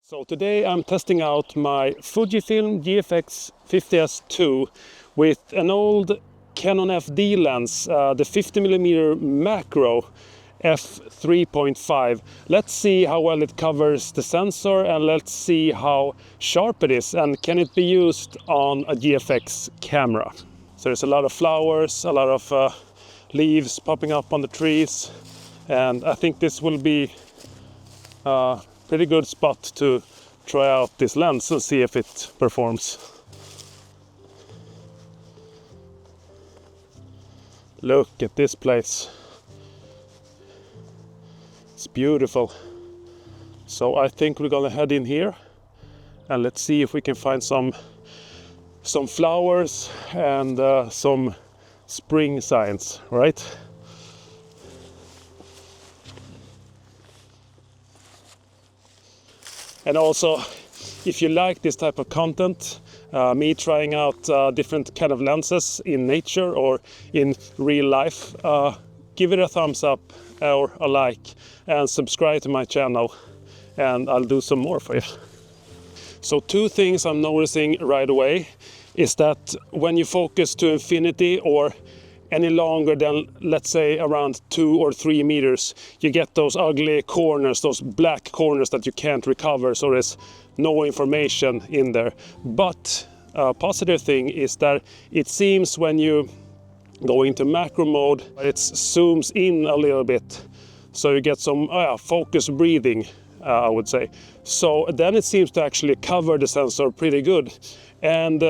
So today I'm testing out my Fujifilm GFX 50S2 with an old Canon FD lens, the 50mm macro f3.5. Let's see how well it covers the sensor and let's see how sharp it is and can it be used on a GFX camera. So there's a lot of flowers, a lot of leaves popping up on the trees, and I think this will be pretty good spot to try out this lens and see if it performs. Look at this place. It's beautiful. So I think we're gonna head in here and let's see if we can find some flowers and some spring signs, right? And also, if you like this type of content, me trying out different kind of lenses in nature or in real life, give it a thumbs up or a like and subscribe to my channel and I'll do some more for you. So two things I'm noticing right away is that when you focus to infinity or any longer than, let's say, around 2 or 3 meters, you get those ugly corners, those black corners that you can't recover, so there's no information in there. But a positive thing is that it seems when you go into macro mode, it zooms in a little bit, so you get some focus breathing, I would say. So then it seems to actually cover the sensor pretty good. And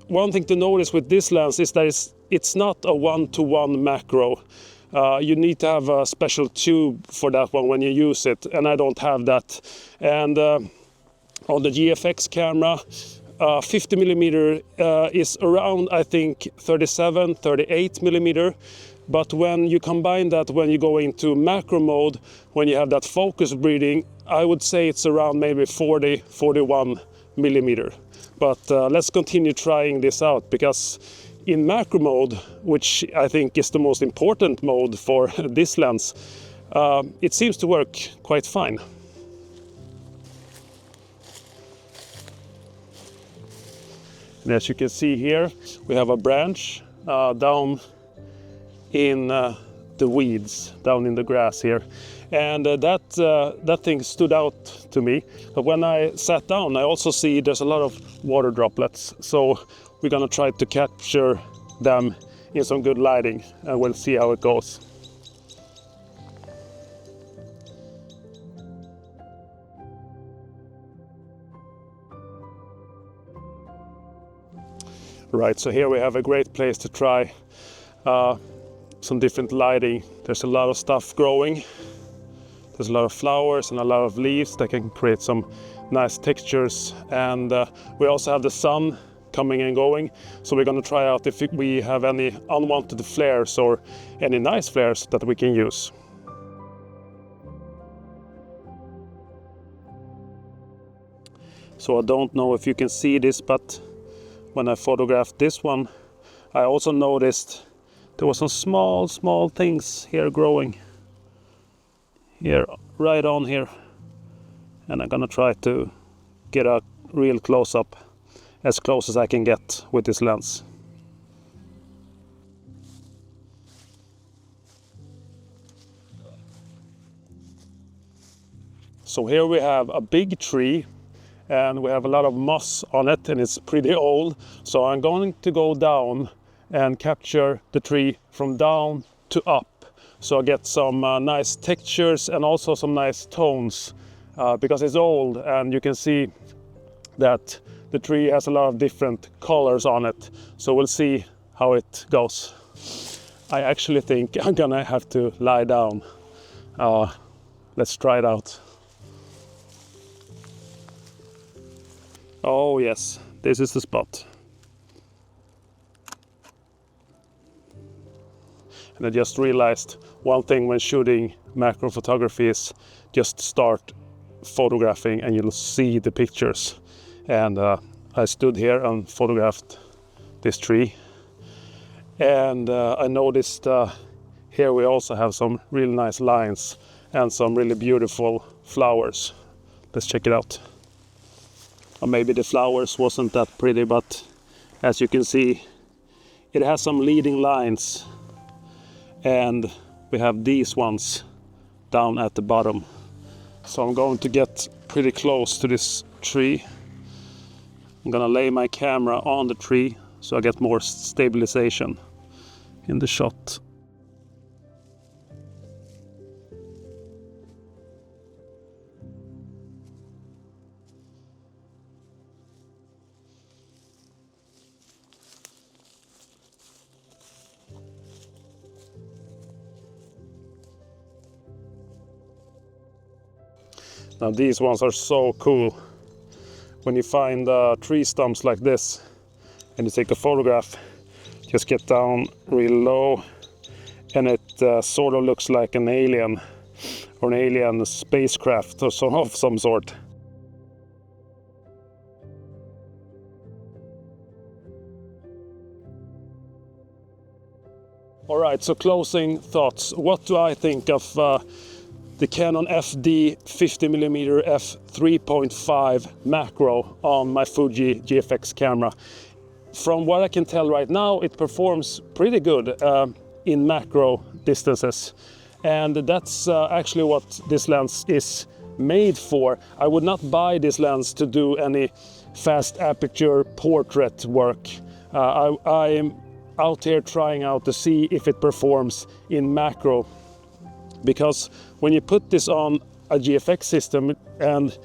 one thing to notice with this lens is that it's not a one-to-one macro. You need to have a special tube for that one when you use it, and I don't have that. And on the GFX camera, 50mm is around, I think, 37, 38mm. But when you combine that, when you go into macro mode, when you have that focus breathing, I would say it's around maybe 40, 41mm. But let's continue trying this out, because in macro mode, which I think is the most important mode for this lens, it seems to work quite fine. And as you can see here, we have a branch down in the weeds, down in the grass here. And that thing stood out to me. But when I sat down, I also see there's a lot of water droplets. So we're gonna try to capture them in some good lighting and we'll see how it goes. Right, so here we have a great place to try some different lighting. There's a lot of stuff growing. There's a lot of flowers and a lot of leaves that can create some nice textures. And we also have the sun coming and going. So we're going to try out if we have any unwanted flares or any nice flares that we can use. So I don't know if you can see this, but when I photographed this one, I also noticed there was some small things here growing. Here, right on here. And I'm gonna try to get a real close-up, as close as I can get with this lens. So here we have a big tree and we have a lot of moss on it and it's pretty old. So I'm going to go down and capture the tree from down to up. So I get some nice textures and also some nice tones because it's old and you can see that the tree has a lot of different colors on it. So we'll see how it goes. I actually think I'm gonna have to lie down. Let's try it out. Oh yes, this is the spot. And I just realized one thing when shooting macro photography is just start photographing and you'll see the pictures. And I stood here and photographed this tree. And I noticed here we also have some really nice lines and some really beautiful flowers. Let's check it out. or maybe the flowers wasn't that pretty, but as you can see, it has some leading lines, and we have these ones down at the bottom. So I'm going to get pretty close to this tree. I'm gonna lay my camera on the tree so I get more stabilization in the shot. Now these ones are so cool. When you find tree stumps like this and you take a photograph, just get down real low, and it sort of looks like an alien or an alien spacecraft or of some sort. Alright, so closing thoughts. What do I think of the Canon FD 50mm f3.5 macro on my Fuji GFX camera? From what I can tell right now, it performs pretty good in macro distances, and that's actually what this lens is made for. I would not buy this lens to do any fast aperture portrait work. I'm out here trying out to see if it performs in macro, because when you put this on a GFX system, and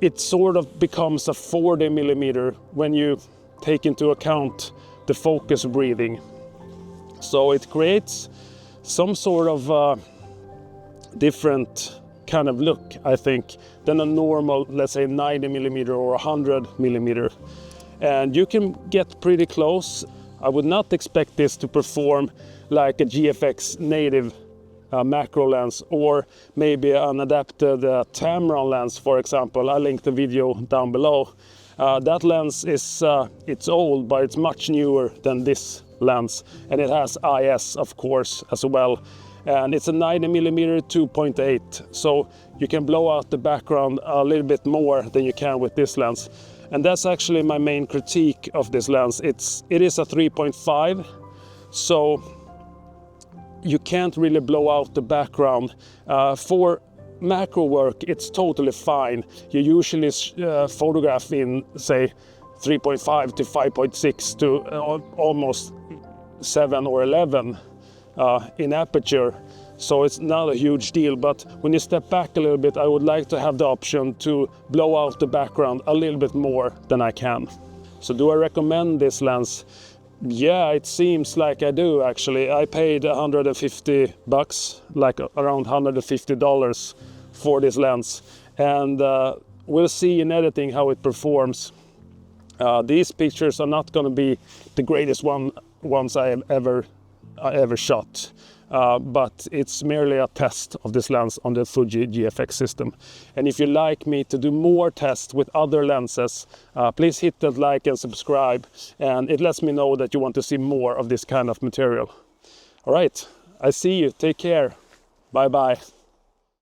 it sort of becomes a 40mm when you take into account the focus breathing. So it creates some sort of different kind of look, I think, than a normal, let's say 90mm or 100mm. And you can get pretty close. I would not expect this to perform like a GFX native macro lens, or maybe an adapted Tamron lens, for example. I'll link the video down below. That lens is it's old, but it's much newer than this lens, and it has IS, of course, as well. And it's a 90mm 2.8, so you can blow out the background a little bit more than you can with this lens. And that's actually my main critique of this lens. It is a 3.5, so you can't really blow out the background. For macro work, it's totally fine. You usually photograph in, say, 3.5 to 5.6 to almost 7 or 11 in aperture. So it's not a huge deal, but when you step back a little bit, I would like to have the option to blow out the background a little bit more than I can. So do I recommend this lens? Yeah, it seems like I do, actually. I paid $150, like around $150 for this lens, and we'll see in editing how it performs. These pictures are not going to be the greatest ones I have ever shot, but it's merely a test of this lens on the Fuji GFX system. And if you like me to do more tests with other lenses, please hit that like and subscribe, and it lets me know that you want to see more of this kind of material. All right, I see you. Take care. Bye bye.